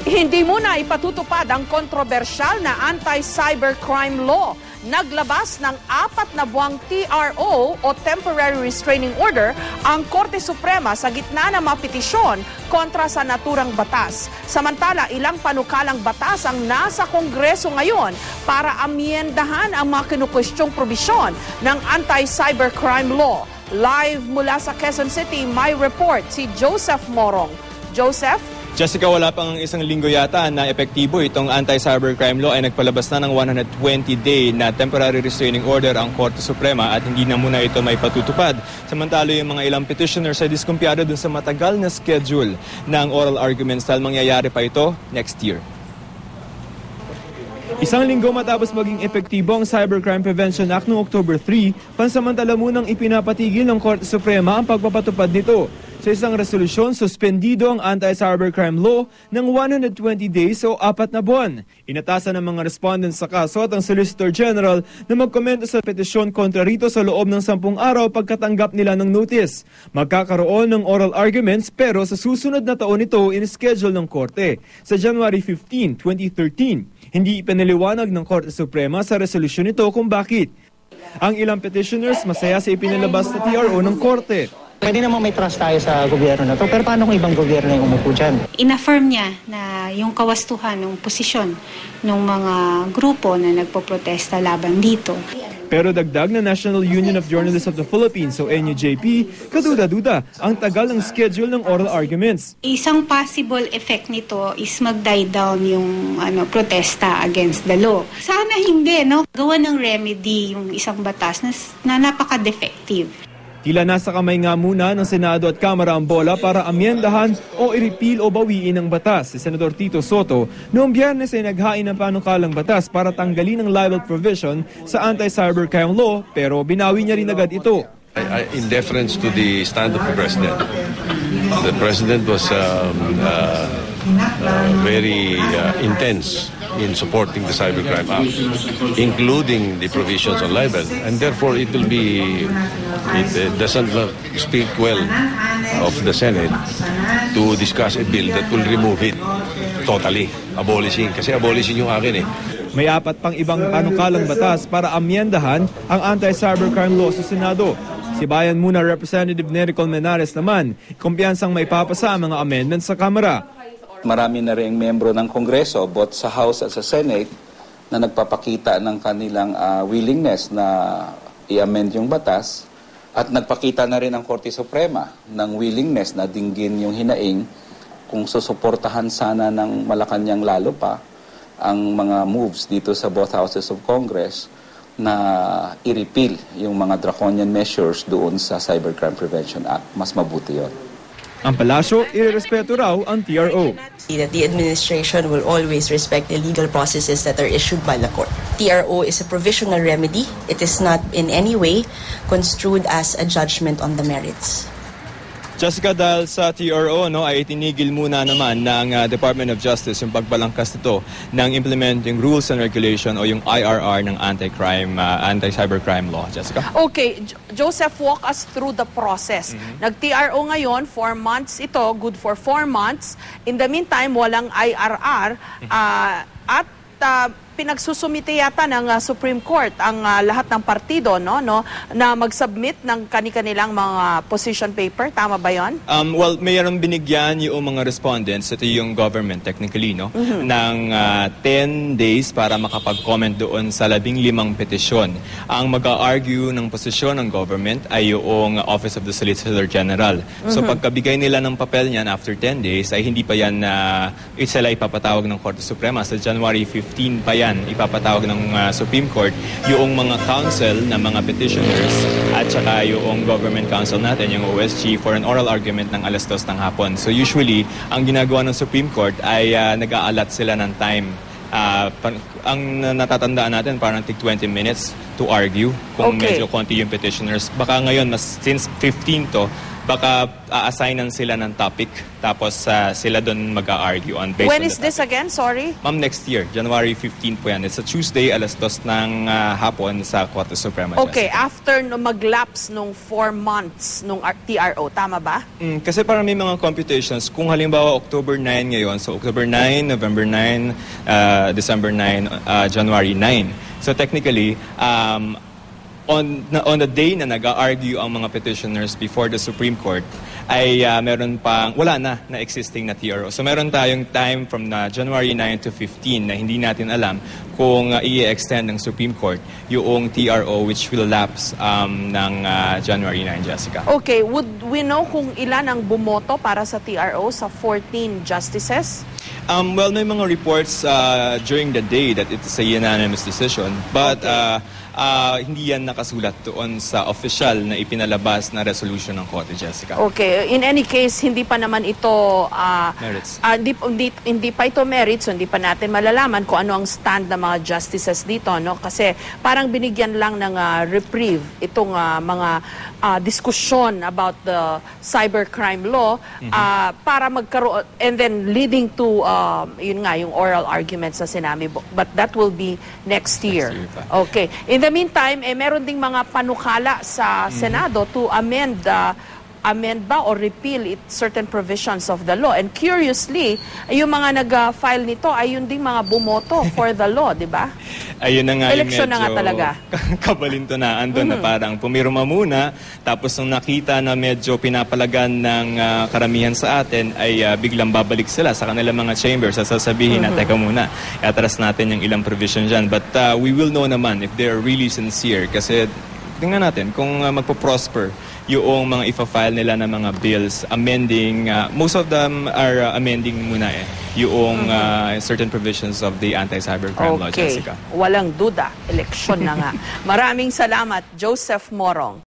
Hindi muna ipatutupad ang kontrobersyal na anti-cybercrime law. Naglabas ng 4 na buwang TRO o Temporary Restraining Order ang Korte Suprema sa gitna ng mga petisyon kontra sa naturang batas. Samantala, ilang panukalang batas ang nasa Kongreso ngayon para amyendahan ang mga kinukwestyong probisyon ng anti-cybercrime law. Live mula sa Quezon City, may report si Joseph Morong. Joseph? Jessica, wala pang isang linggo yata na epektibo itong anti-cybercrime law ay nagpalabas na ng 120-day na temporary restraining order ang Korte Suprema at hindi na muna ito may patutupad. Samantalo yung mga ilang petitioners ay diskumpiyado dun sa matagal na schedule ng oral arguments dahil mangyayari pa ito next year. Isang linggo matapos maging epektibo ang Cybercrime Prevention Act noong October 3, pansamantala munang ipinapatigil ng Korte Suprema ang pagpapatupad nito. Sa isang resolusyon, suspendido ang anti-cybercrime law ng 120 days o 4 na buwan. Inatasan ng mga respondents sa kaso at ang Solicitor General na magkomento sa petisyon kontra rito sa loob ng 10 araw pagkatanggap nila ng notice. Magkakaroon ng oral arguments pero sa susunod na taon ito in-schedule ng Korte. Sa January 15, 2013, hindi ipinaliwanag ng Korte Suprema sa resolusyon nito kung bakit. Ang ilang petitioners masaya sa ipinalabas na TRO ng Korte. Pwede naman may trust tayo sa gobyerno na to, pero paano kung ibang gobyerno yung umupo dyan? In-affirm niya na yung kawastuhan ng posisyon ng mga grupo na nagpoprotesta laban dito. Pero dagdag na National Union of Journalists of the Philippines o NUJP, kaduda-duda ang tagal ng schedule ng oral arguments. Isang possible effect nito is mag-die down yung protesta against the law. Sana hindi, no? Gawa ng remedy yung isang batas na napaka-defective. Tila nasa kamay nga muna ng Senado at Kamara ang bola para amyendahan o i-repeal o bawiin ang batas. Si Senador Tito Soto noong Biyernes ay naghain ng panukalang batas para tanggalin ang libel provision sa anti-cybercrime law pero binawi niya rin agad ito. In deference to the stand of the President was very intense in supporting the Cybercrime Act, including the provisions on libel, and therefore it doesn't speak well of the Senate to discuss a bill that will remove it totally, abolishing, kasi abolishing yung akin eh. May 4 pang ibang panukalang batas para amyendahan ang anti-cybercrime law sa Senado. Si Bayan Muna Representative Nery Colmenares naman, kumpiyansang may papasa ang mga amendments sa Kamara. Marami na rin membro ng Kongreso, both sa House at sa Senate, na nagpapakita ng kanilang willingness na i-amend yung batas at nagpakita na rin ang Korte Suprema ng willingness na dinggin yung hinaing kung susuportahan sana ng Malacanang lalo pa ang mga moves dito sa both houses of Congress na i-repeal yung mga draconian measures doon sa Cybercrime Prevention Act. Mas mabuti yun. Ang palasyo, irerespeto raw ang TRO. That the administration will always respect the legal processes that are issued by the court. TRO is a provisional remedy. It is not in any way construed as a judgment on the merits. Jessica, dahil sa TRO ay itinigil muna naman ng Department of Justice yung pagbalangkas nito ng implementing rules and regulation o yung IRR ng anti-cybercrime law. Jessica? Okay, Joseph, walk us through the process. Nag-TRO ngayon, 4 months ito, good for 4 months. In the meantime, walang IRR at pinagsusumite yata ng Supreme Court ang lahat ng partido na mag-submit ng kanilang mga position paper. Tama ba yon? Well, mayroong binigyan yung mga respondents, ito yung government technically, ng 10 days para makapag-comment doon sa 15 petisyon. Ang mag-argue ng posisyon ng government ay yung Office of the Solicitor General. So pagkabigay nila ng papel niyan after 10 days ay hindi pa yan sila ipapatawag ng Korte Suprema. Sa January 15 pa yan ipapatawag ng Supreme Court yung mga counsel na mga petitioners at saka yung government counsel natin, yung OSG, for an oral argument ng 2:00 ng hapon. So usually, ang ginagawa ng Supreme Court ay nag-aalat sila ng time. Ang natatandaan natin parang 20 minutes to argue kung Okay. medyo konti yung petitioners. Baka ngayon, since 15 to, baka assignan sila ng topic tapos sila doon mag-argue on based When on is the this topic. again? Sorry? Ma'am, next year, January 15 po yan. It's a Tuesday, alas 2 ng hapon sa Korte Suprema. Okay, Jessica. after no mag-lapse nung 4 months nung TRO, tama ba? Kasi parang may mga computations. Kung halimbawa October 9 ngayon, so October 9, November 9, December 9, January 9. So technically, on the day na nag-argue ang mga petitioners before the Supreme Court, ay meron pang, wala na existing na TRO. So meron tayong time from January 9 to 15 na hindi natin alam kung i-extend ng Supreme Court yung TRO which will lapse ng January 9, Jessica. Okay, would we know kung ilan ang bumoto para sa TRO sa 14 justices? Well, may mga reports during the day that it is a unanimous decision, but hindi yan nakasulat doon sa official na ipinalabas na resolution ng Korte, Jessica. Okay, in any case, hindi pa naman ito Merits. hindi pa ito merits, so hindi pa natin malalaman kung ano ang stand ng mga justices dito, no? Kasi parang binigyan lang ng reprieve itong mga diskusyon about the cybercrime law para magkaroon, and then leading to yun nga, yung oral arguments sa Senami, but that will be next year. pa. Okay. In the meantime, meron ding mga panukala sa Senado to amend ba or repeal certain provisions of the law. And curiously, yung mga nag-file nito ay yun ding mga bumoto for the law, di ba? Ayun na nga Eleksyon na nga talaga. Kabalintunaan doon na parang pumirma muna, tapos nung nakita na medyo pinapalagan ng karamihan sa atin, ay biglang babalik sila sa kanilang mga chambers at sasabihin na, teka muna, atras natin yung ilang provision dyan. But we will know naman if they're really sincere kasi tingnan natin kung magpo-prosper yung mga ifa-file nila na mga bills, amending, most of them are amending muna yung certain provisions of the anti-cybercrime law, Okay. Jessica. Walang duda. Eleksyon na nga. Maraming salamat, Joseph Morong.